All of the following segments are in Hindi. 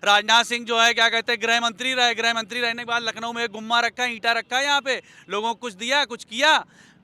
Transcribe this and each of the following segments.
राजनाथ सिंह जो है क्या कहते हैं गृह मंत्री रहे, गृह मंत्री रहने के बाद लखनऊ में एक गुम्मा रखा है, ईंटा रखा है, यहाँ पे लोगों को कुछ दिया, कुछ किया।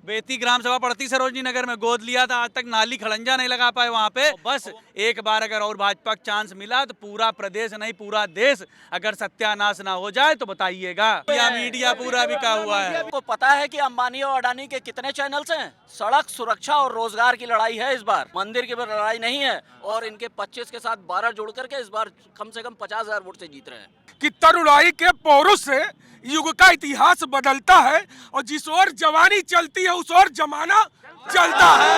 बेती ग्राम सभा पड़ती सरोजनी नगर में, गोद लिया था, आज तक नाली खड़ंजा नहीं लगा पाए वहां पे। बस एक बार अगर और भाजपा को चांस मिला तो पूरा प्रदेश नहीं पूरा देश अगर सत्यानाश ना हो जाए तो बताइएगा। मीडिया पूरा बिका हुआ है। आपको पता है कि अंबानी और अडानी के कितने चैनल्स हैं? सड़क सुरक्षा और रोजगार की लड़ाई है इस बार, मंदिर की लड़ाई नहीं है। और इनके 25 के साथ 12 जोड़ करके इस बार कम से कम 50,000 वोट से जीत रहे हैं। कि तरुणाई के पौरुष से युग का इतिहास बदलता है और जिस ओर जवानी चलती है उस ओर जमाना चलता है।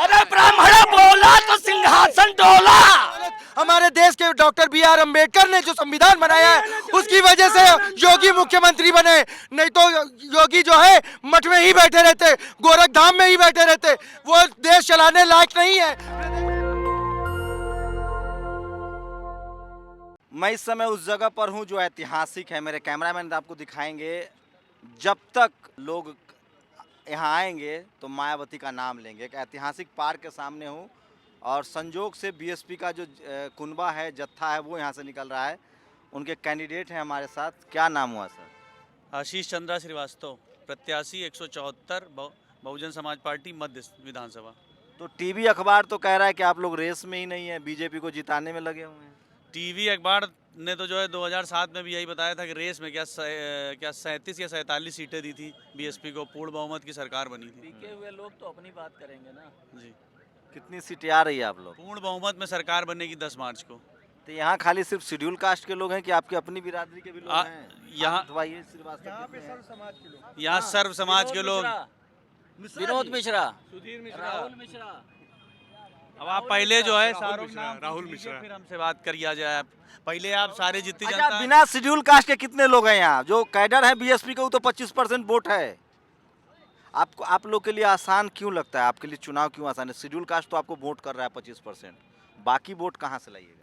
अरे ब्राह्मण बोला तो सिंहासन डोला। हमारे देश के डॉक्टर बी.आर. अम्बेडकर ने जो संविधान बनाया है उसकी वजह से योगी मुख्यमंत्री बने, नहीं तो योगी जो है मठ में ही बैठे रहते, गोरखधाम में ही बैठे रहते, वो देश चलाने लायक नहीं है। मैं इस समय उस जगह पर हूं जो ऐतिहासिक है, मेरे कैमरामैन आपको दिखाएंगे। जब तक लोग यहाँ आएंगे तो मायावती का नाम लेंगे। एक ऐतिहासिक पार्क के सामने हूँ और संजोग से बीएसपी का जो कुनबा है, जत्था है, वो यहाँ से निकल रहा है। उनके कैंडिडेट हैं हमारे साथ। क्या नाम हुआ सर? आशीष चंद्रा श्रीवास्तव, प्रत्याशी 174 बहुजन समाज पार्टी मध्य विधानसभा। तो टीवी अखबार तो कह रहा है कि आप लोग रेस में ही नहीं है, बीजेपी को जिताने में लगे हुए हैं। टीवी अखबार ने तो जो है 2007 में भी यही बताया था कि रेस में क्या 37 या 47 सीटें दी थी बीएसपी को, पूर्ण बहुमत की सरकार बनी थी। टीके हुए लोग तो अपनी बात करेंगे ना जी। कितनी सीटें आ रही है आप लोग? पूर्ण बहुमत में सरकार बनेगी 10 मार्च को। तो यहाँ खाली सिर्फ शेड्यूल कास्ट के लोग हैं कि आपकी अपनी बिरादरी के भी लोग हैं? यहाँ यहाँ सर्व समाज के लोग। विनोद मिश्रा, सुधीर मिश्रा, राहुल मिश्रा। अब आप पहले जो है राहुल मिश्रा फिर हमसे बात करिए जाए। पहले आप सारे जितनी अच्छा, जनता बिना शेड्यूल कास्ट के कितने लोग हैं यहाँ? जो कैडर है बीएसपी का वो तो 25% वोट है। आपको आप लोग के लिए आसान क्यों लगता है? आपके लिए चुनाव क्यों आसान है? शेड्यूल कास्ट तो आपको वोट कर रहा है 25%, बाकी वोट कहाँ से लाइएगा?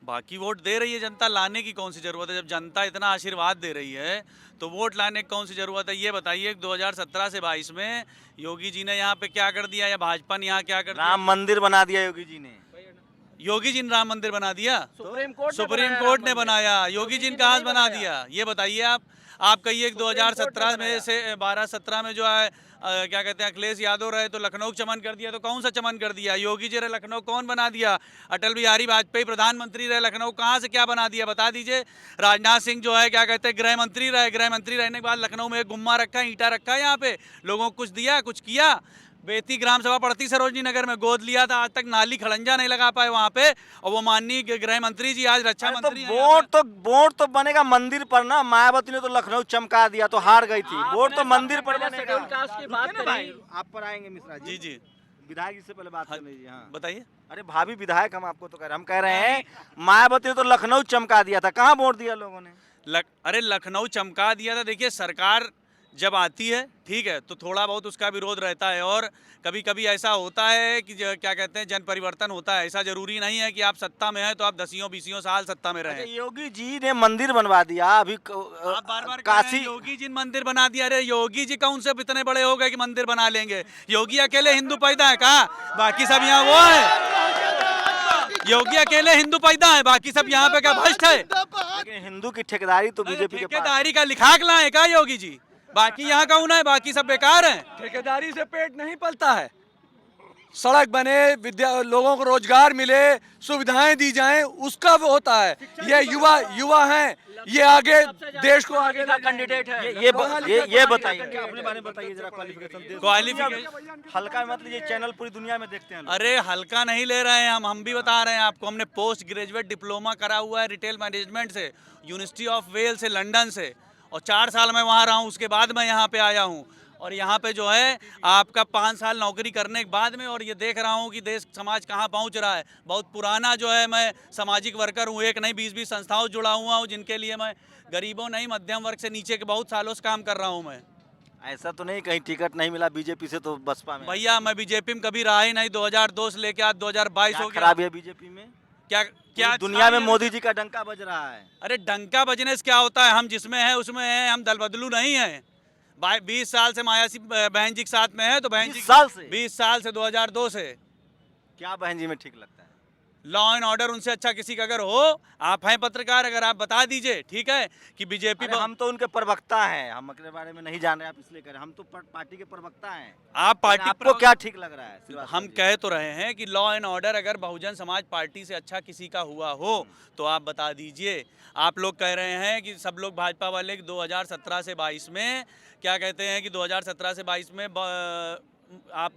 बाकी वोट दे रही है जनता, लाने की कौन सी जरूरत है? जब जनता इतना आशीर्वाद दे रही है तो वोट लाने की कौन सी जरूरत है? ये बताइए 2017 से 22 में योगी जी ने यहाँ पे क्या कर दिया या भाजपा ने यहाँ क्या कर दिया? राम मंदिर बना दिया योगी जी ने। योगी जी ने राम मंदिर बना दिया? सुप्रीम कोर्ट ने बनाया। योगी जी ने कहाँ से बना दिया ये बताइए आप कहिए 2017 में से 12-17 में जो है क्या कहते हैं अखिलेश यादव रहे तो लखनऊ चमन कर दिया। तो कौन सा चमन कर दिया? योगी जी रहे लखनऊ कौन बना दिया? अटल बिहारी वाजपेयी प्रधानमंत्री रहे, लखनऊ कहाँ से क्या बना दिया बता दीजिए। राजनाथ सिंह जो है क्या कहते हैं गृह मंत्री रहे, गृह मंत्री रहने के बाद लखनऊ में एक गुम्मा रखा है, ईंटा रखा है, यहाँ पे लोगों को कुछ दिया, कुछ किया। बेती ग्राम सभा पड़ती सरोजनी नगर में, गोद लिया था, आज तक नाली खड़ंजा नहीं लगा पाए वहाँ पे। और वो माननीय गृह मंत्री जी आज रक्षा मंत्री तो वोट तो बनेगा मंदिर पर ना। मायावती ने तो लखनऊ चमका दिया तो हार गई थी। वोट तो मंदिर पर बनेगा। आप पर आएंगे मिश्रा जी। जी विधायक जी से पहले बात कर लीजिए। हाँ बताइए। अरे भाभी विधायक हम आपको तो कह रहे, हम कह रहे हैं मायावती ने तो लखनऊ चमका दिया था, कहाँ वोट दिया लोगों ने? अरे लखनऊ चमका दिया था। देखिए सरकार जब आती है ठीक है तो थोड़ा बहुत उसका विरोध रहता है और कभी कभी ऐसा होता है कि क्या कहते हैं जन परिवर्तन होता है। ऐसा जरूरी नहीं है कि आप सत्ता में हैं तो आप 10-20 साल सत्ता में रहें। योगी जी ने मंदिर बनवा दिया अभी आप बार काशी। योगी जी ने मंदिर बना दिया। अरे योगी जी कौन से इतने बड़े हो गए कि मंदिर बना लेंगे? योगी अकेले हिंदू पैदा है कहा? बाकी सब यहाँ वो है। योगी अकेले हिंदू पैदा है, बाकी सब यहाँ पे क्या भ्रष्ट है? लेकिन हिंदू की ठेकेदारी तो बीजेपी के पास। ठेकेदारी का लिखाक लाए का योगी जी? बाकी यहाँ कौन है? बाकी सब बेकार हैं। ठेकेदारी से पेट नहीं पलता है। सड़क बने, लोगों को रोजगार मिले, सुविधाएं दी जाएं, उसका वो होता है। ये युवा हैं, ये आगे देश को आगे कैंडिडेट है। ये बताइए अपने बारे में बताइए जरा। क्वालिफिकेशन हल्का मत लीजिए, चैनल पूरी दुनिया में देखते हैं। अरे हल्का नहीं ले रहे हैं हम भी बता रहे हैं आपको। हमने पोस्ट ग्रेजुएट डिप्लोमा करा हुआ है रिटेल मैनेजमेंट से, यूनिवर्सिटी ऑफ वेल्स से, लंदन से, और 4 साल मैं वहाँ रहा हूँ। उसके बाद मैं यहाँ पे आया हूँ और यहाँ पे जो है आपका 5 साल नौकरी करने के बाद में, और ये देख रहा हूँ कि देश समाज कहाँ पहुँच रहा है। बहुत पुराना जो है मैं सामाजिक वर्कर हूँ, एक नहीं 20-20 संस्थाओं जुड़ा हुआ हूँ जिनके लिए मैं गरीबों नहीं मध्यम वर्ग से नीचे के बहुत सालों से काम कर रहा हूँ मैं। ऐसा तो नहीं कहीं टिकट नहीं मिला बीजेपी से तो बसपा में? भैया मैं बीजेपी में कभी रहा ही नहीं। 2002 से लेके आज 2022 हो गया। खराब है बीजेपी में? क्या दुनिया में मोदी जी का डंका बज रहा है? अरे डंका बजने से क्या होता है? हम जिसमें हैं उसमें हैं, हम दल बदलू नहीं है। 20 साल से मायासी बहन जी के साथ में है तो बहन जी 20 साल से 20 साल से 2002 से। क्या बहन जी में ठीक लगता है? लॉ एंड ऑर्डर उनसे अच्छा किसी का अगर हो, आप हैं पत्रकार, अगर आप बता दीजिए, ठीक है कि बीजेपी अरे हम तो उनके प्रवक्ता हैं, हम अपने बारे में नहीं जान रहे, आप इसलिए करें, हम तो पार्टी के प्रवक्ता हैं। आप पार्टी आपको क्या ठीक लग रहा है? हम कह तो रहे हैं कि लॉ एंड ऑर्डर अगर बहुजन समाज पार्टी से अच्छा किसी का हुआ हो तो आप बता दीजिए। आप लोग कह रहे हैं कि सब लोग भाजपा वाले 2017 से 22 में क्या कहते हैं कि 2017 से 22 में आप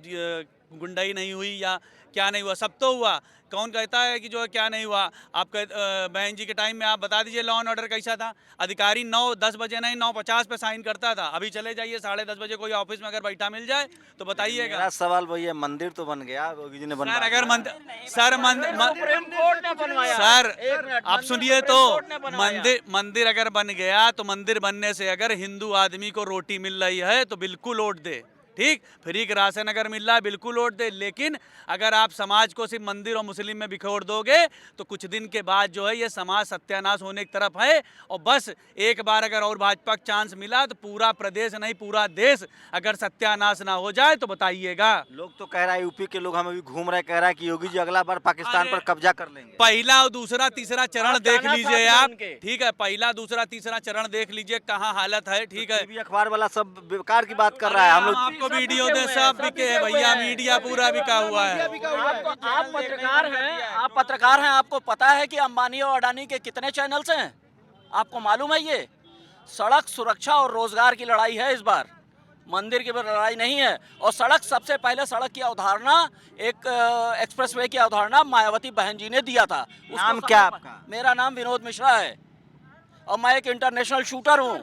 गुंडाई नहीं हुई या क्या नहीं हुआ, सब तो हुआ। कौन कहता है कि जो है क्या नहीं हुआ? आप बहन जी के टाइम में आप बता दीजिए लॉ एंड ऑर्डर कैसा था। अधिकारी 9-10 बजे नहीं 9:50 पे साइन करता था, अभी चले जाइए 10:30 बजे कोई ऑफिस में अगर बैठा मिल जाए तो बताइएगा। मेरा सवाल वही है, मंदिर तो बन गया, योगी जी ने सर बनवाया। अगर सर आप सुनिए तो मंदिर अगर बन गया तो मंदिर बनने से अगर हिंदू आदमी को रोटी मिल रही है तो बिल्कुल वोट दे, ठीक। फ्री का राशन अगर मिल रहा है बिल्कुल वोट दे। लेकिन अगर आप समाज को सिर्फ मंदिर और मुस्लिम में बिखोर दोगे तो कुछ दिन के बाद जो है ये समाज सत्यानाश होने की तरफ है। और बस एक बार अगर और भाजपा को चांस मिला तो पूरा प्रदेश नहीं पूरा देश अगर सत्यानाश ना हो जाए तो बताइएगा। लोग तो कह रहा है, यूपी के लोग हमें भी घूम रहे, कह रहा है कि योगी जी अगला बार पाकिस्तान पर कब्जा कर लेंगे। पहला और दूसरा तीसरा चरण देख लीजिए आप, ठीक है। पहला दूसरा तीसरा चरण देख लीजिए कहाँ हालत है, ठीक है। टीवी अखबार वाला सब बेकार की बात कर रहा है। हम लोग आपको वीडियो दे, सब बिके है भैया, मीडिया पूरा बिका हुआ है। आप पत्रकार हैं, आपको पता है कि अंबानी और अडानी के कितने चैनल्स हैं? आपको मालूम है? ये सड़क सुरक्षा और रोजगार की लड़ाई है इस बार, मंदिर की लड़ाई नहीं है। और सबसे पहले सड़क की अवधारणा, एक एक्सप्रेसवे की अवधारणा मायावती बहन जी ने दिया था। नाम क्या आपका? मेरा नाम विनोद मिश्रा है और मैं एक इंटरनेशनल शूटर हूँ।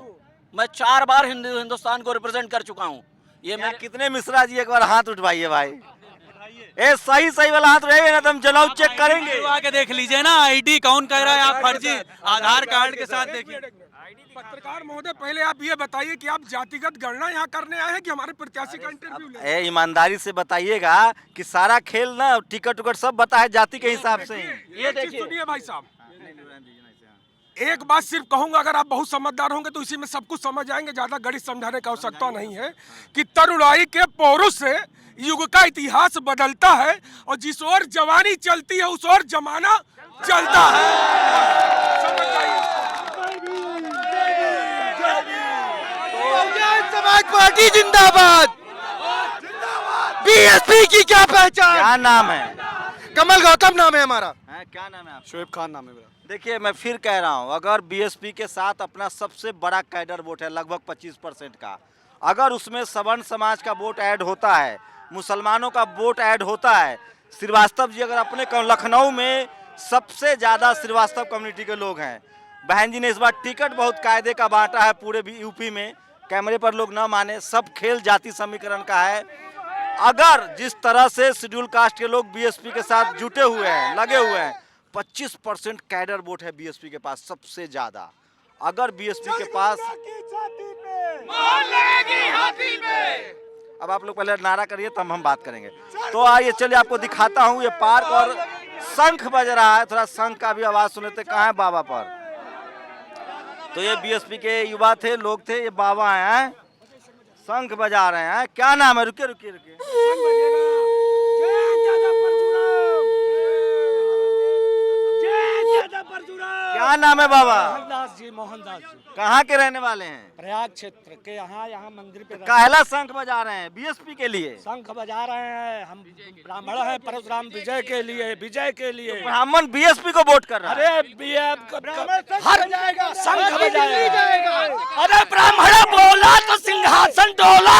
मैं 4 बार हिंदुस्तान को रिप्रेजेंट कर चुका हूँ। ये मैं कितने मिश्रा जी, एक बार हाथ उठवाइए भाई। ए सही वाला हाथ रहेगा ना तो हम जलाओ चेक करेंगे। आके देख लीजिए ना आईडी कौन कह रहा है, आप फर्जी आधार कार्ड के साथ देखिए। पत्रकार महोदय, पहले आप ये बताइए कि आप जातिगत गणना यहाँ करने आए हैं कि हमारे प्रत्याशी का इंटरव्यू ले? ईमानदारी से बताइएगा कि सारा खेल ना टिकट उकट सब बताए जाति के हिसाब से। ये देखिए, सुनिए भाई साहब, एक बात सिर्फ कहूंगा, अगर आप बहुत समझदार होंगे तो इसी में सब कुछ समझ जाएंगे, ज्यादा गणित समझाने की आवश्यकता नहीं है कि तरुणाई के पौरुष से युग का इतिहास बदलता है और जिस ओर जवानी चलती है उस ओर जमाना चलता है। समझ जाइए। समाज पार्टी जिंदाबाद। बीएसपी की क्या पहचान? क्या नाम है? कमल गौतम नाम है हमारा। क्या नाम है आपका? शोएब खान नाम है मेरा। देखिए मैं फिर कह रहा हूँ, अगर बीएसपी के साथ अपना सबसे बड़ा कैडर वोट है लगभग 25% का, अगर उसमें सवर्ण समाज का वोट ऐड होता है, मुसलमानों का वोट ऐड होता है, श्रीवास्तव जी अगर अपने लखनऊ में सबसे ज़्यादा श्रीवास्तव कम्युनिटी के लोग हैं, बहन जी ने इस बार टिकट बहुत कायदे का बांटा है पूरे यूपी में, कैमरे पर लोग न माने, सब खेल जाति समीकरण का है। अगर जिस तरह से शेड्यूल कास्ट के लोग बीएसपी के साथ जुटे हुए हैं, लगे हुए हैं, 25% कैडर वोट है बीएसपी के पास सबसे ज्यादा। अगर बीएसपी के पास, अब आप लोग पहले नारा करिए तब हम बात करेंगे। तो आइए चलिए आपको दिखाता हूँ ये पार्क, और शंख बज रहा है, थोड़ा शंख का भी आवाज सुने थे। कहाँ है बाबा पर? तो ये बीएसपी के युवा थे, लोग थे, ये बाबा हैं, शंख बजा रहे हैं। क्या नाम है? रुकिए रुकिए रुकिए। क्या नाम है बाबा? मोहनदास जी, मोहनदास जी। कहाँ के रहने वाले हैं? प्रयाग क्षेत्र के। यहाँ मंदिर पे काहला शंख बजा रहे हैं बीएसपी के लिए? शंख बजा रहे हैं, हम ब्राह्मण हैं, परशुराम विजय के लिए, विजय के लिए। ब्राह्मण बीएसपी को वोट कर रहा है। अरे हर शंख बजाएगा। अरे ब्राह्मण बोला तो सिंहासन डोला।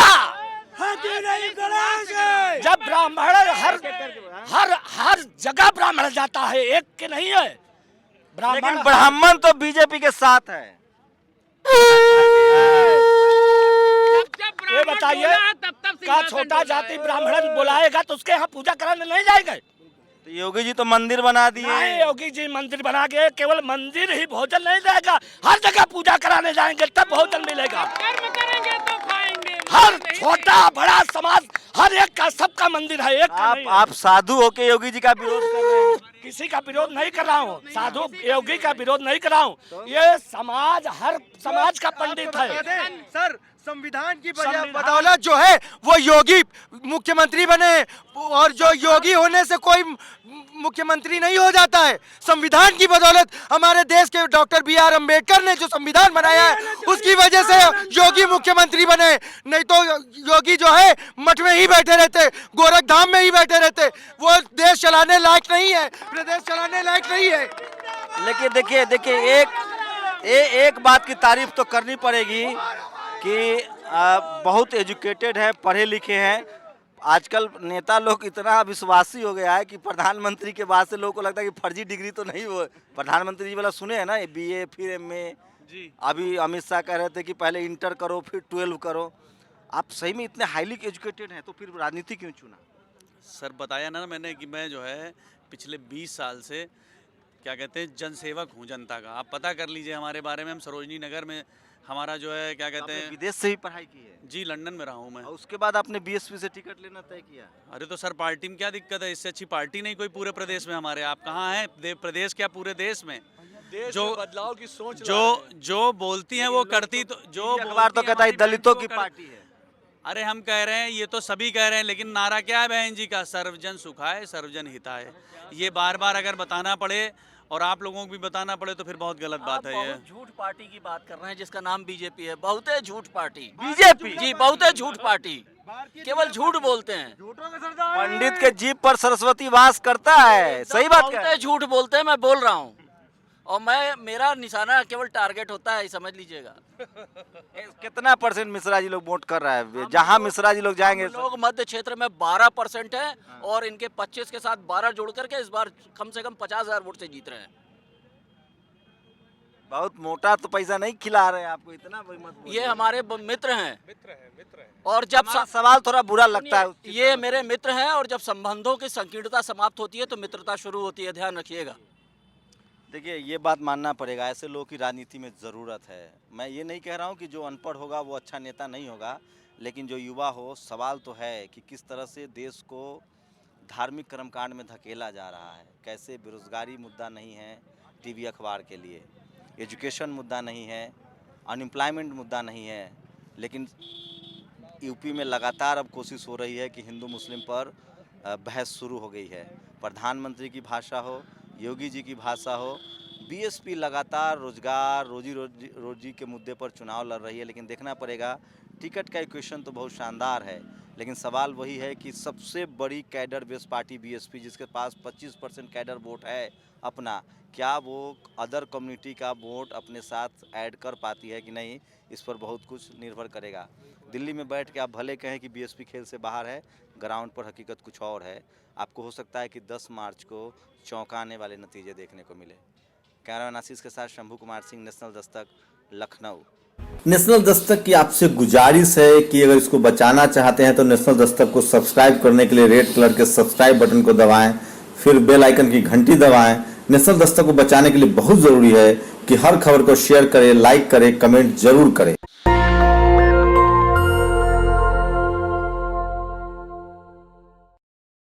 जब ब्राह्मण हर जगह ब्राह्मण जाता है, एक के नहीं है। लेकिन ब्राह्मण तो बीजेपी के साथ है। ये बताइए, क्या छोटा जाति ब्राह्मण बुलाएगा तो उसके यहाँ पूजा कराने नहीं जाएंगे? तो योगी जी तो मंदिर बना दिए। नहीं, योगी जी मंदिर बना के केवल मंदिर ही भोजन नहीं देगा, हर जगह पूजा कराने जाएंगे तब भोजन मिलेगा। हर छोटा बड़ा समाज, हर एक का, सबका मंदिर है, एक का नहीं है। आप साधु होके योगी जी का विरोध कर रहे हैं? किसी का विरोध नहीं कर रहा हूँ, साधु योगी का विरोध नहीं कर रहा हूँ। ये समाज, हर समाज का पंडित है। संविधान की बदौलत जो है वो योगी मुख्यमंत्री बने, और जो योगी होने से कोई मुख्यमंत्री नहीं हो जाता है। संविधान की बदौलत हमारे देश के डॉक्टर B.R. अम्बेडकर ने जो संविधान बनाया है उसकी वजह से योगी मुख्यमंत्री बने, नहीं तो योगी जो है मठ में ही बैठे रहते, गोरखधाम में ही बैठे रहते। वो देश चलाने लायक नहीं है, प्रदेश चलाने लायक नहीं है। लेकिन देखिए एक बात की तारीफ तो करनी पड़ेगी कि बहुत एजुकेटेड है, पढ़े लिखे हैं। आजकल नेता लोग इतना विश्वासी हो गया है कि प्रधानमंत्री के बाद से लोगों को लगता है कि फर्जी डिग्री तो नहीं हो। प्रधानमंत्री जी वाला सुने हैं ना, BA फिर MA जी। अभी अमित शाह कह रहे थे कि पहले इंटर करो फिर 12 करो। आप सही में इतने हाईली एजुकेटेड हैं तो फिर राजनीति क्यों चुना? सर बताया ना मैंने कि मैं जो है पिछले 20 साल से क्या कहते हैं जनसेवक हूँ जनता का। आप पता कर लीजिए हमारे बारे में। हम सरोजनी नगर में हमारा जो है क्या कहते हैं, विदेश से ही पढ़ाई की है जी लंदन में रहा हूँ मैं। और उसके बाद आपने BSP से टिकट लेना तय किया। अरे तो सर पार्टी में क्या दिक्कत है? इससे अच्छी पार्टी नहीं कोई पूरे प्रदेश में हमारे। आप कहाँ हैं? प्रदेश क्या पूरे देश में? जो बदलाव की सोच जो बोलती हैं वो करती, तो जो अखबार तो कहता है दलितों की पार्टी है। अरे हम कह रहे हैं, ये तो सभी कह रहे हैं, लेकिन नारा क्या है बहन जी का? सर्वजन सुखाए सर्वजन हिताय। ये बार बार अगर बताना पड़े और आप लोगों को भी बताना पड़े तो फिर बहुत गलत बात है। ये बहुत झूठ पार्टी की बात कर रहे हैं जिसका नाम बीजेपी है। बहुत झूठ पार्टी बीजेपी जी, बहुत झूठ पार्टी, केवल झूठ बोलते हैं। पंडित के जीभ पर सरस्वती वास करता है। सही बात कह रहे हैं। बहुत झूठ बोलते हैं, मैं बोल रहा हूँ। और मेरा निशाना केवल टारगेट होता है, समझ लीजिएगा। कितना % मिश्रा जी लोग वोट कर रहा है? जहाँ मिश्रा जी लोग जाएंगे लोग मध्य क्षेत्र में 12% है और इनके 25 के साथ 12 जोड़ करके इस बार कम से कम 50,000 वोट से जीत रहे हैं। बहुत मोटा तो पैसा नहीं खिला रहे हैं आपको, इतना मत बोलिए। ये हमारे मित्र हैं। और जब सवाल थोड़ा बुरा लगता है। ये मेरे मित्र हैं और जब संबंधों की संकीर्णता समाप्त होती है तो मित्रता शुरू होती है, ध्यान रखिएगा। देखिए ये बात मानना पड़ेगा, ऐसे लोगों की राजनीति में ज़रूरत है। मैं ये नहीं कह रहा हूँ कि जो अनपढ़ होगा वो अच्छा नेता नहीं होगा, लेकिन जो युवा हो, सवाल तो है कि किस तरह से देश को धार्मिक कर्मकांड में धकेला जा रहा है। कैसे बेरोजगारी मुद्दा नहीं है टीवी अखबार के लिए, एजुकेशन मुद्दा नहीं है, अनएम्प्लॉयमेंट मुद्दा नहीं है, लेकिन यूपी में लगातार अब कोशिश हो रही है कि हिंदू मुस्लिम पर बहस शुरू हो गई है। प्रधानमंत्री की भाषा हो, योगी जी की भाषा हो, BSP लगातार रोजगार रोजी के मुद्दे पर चुनाव लड़ रही है। लेकिन देखना पड़ेगा, टिकट का इक्वेशन तो बहुत शानदार है, लेकिन सवाल वही है कि सबसे बड़ी कैडर बेस पार्टी BSP, जिसके पास 25% कैडर वोट है अपना, क्या वो अदर कम्युनिटी का वोट अपने साथ ऐड कर पाती है कि नहीं, इस पर बहुत कुछ निर्भर करेगा। दिल्ली में बैठ के आप भले कहें कि BSP खेल से बाहर है, ग्राउंड पर हकीकत कुछ और है। आपको हो सकता है कि 10 मार्च को चौंकाने वाले नतीजे देखने को मिले। कैमरामैन आशीष के साथ शंभू कुमार सिंह, नेशनल दस्तक, लखनऊ। नेशनल दस्तक की आपसे गुजारिश है कि अगर इसको बचाना चाहते हैं तो नेशनल दस्तक को सब्सक्राइब करने के लिए रेड कलर के सब्सक्राइब बटन को दबाएं, फिर बेल आइकन की घंटी दबाएं। नेशनल दस्तक को बचाने के लिए बहुत जरूरी है कि हर खबर को शेयर करें, लाइक करें, कमेंट जरूर करें।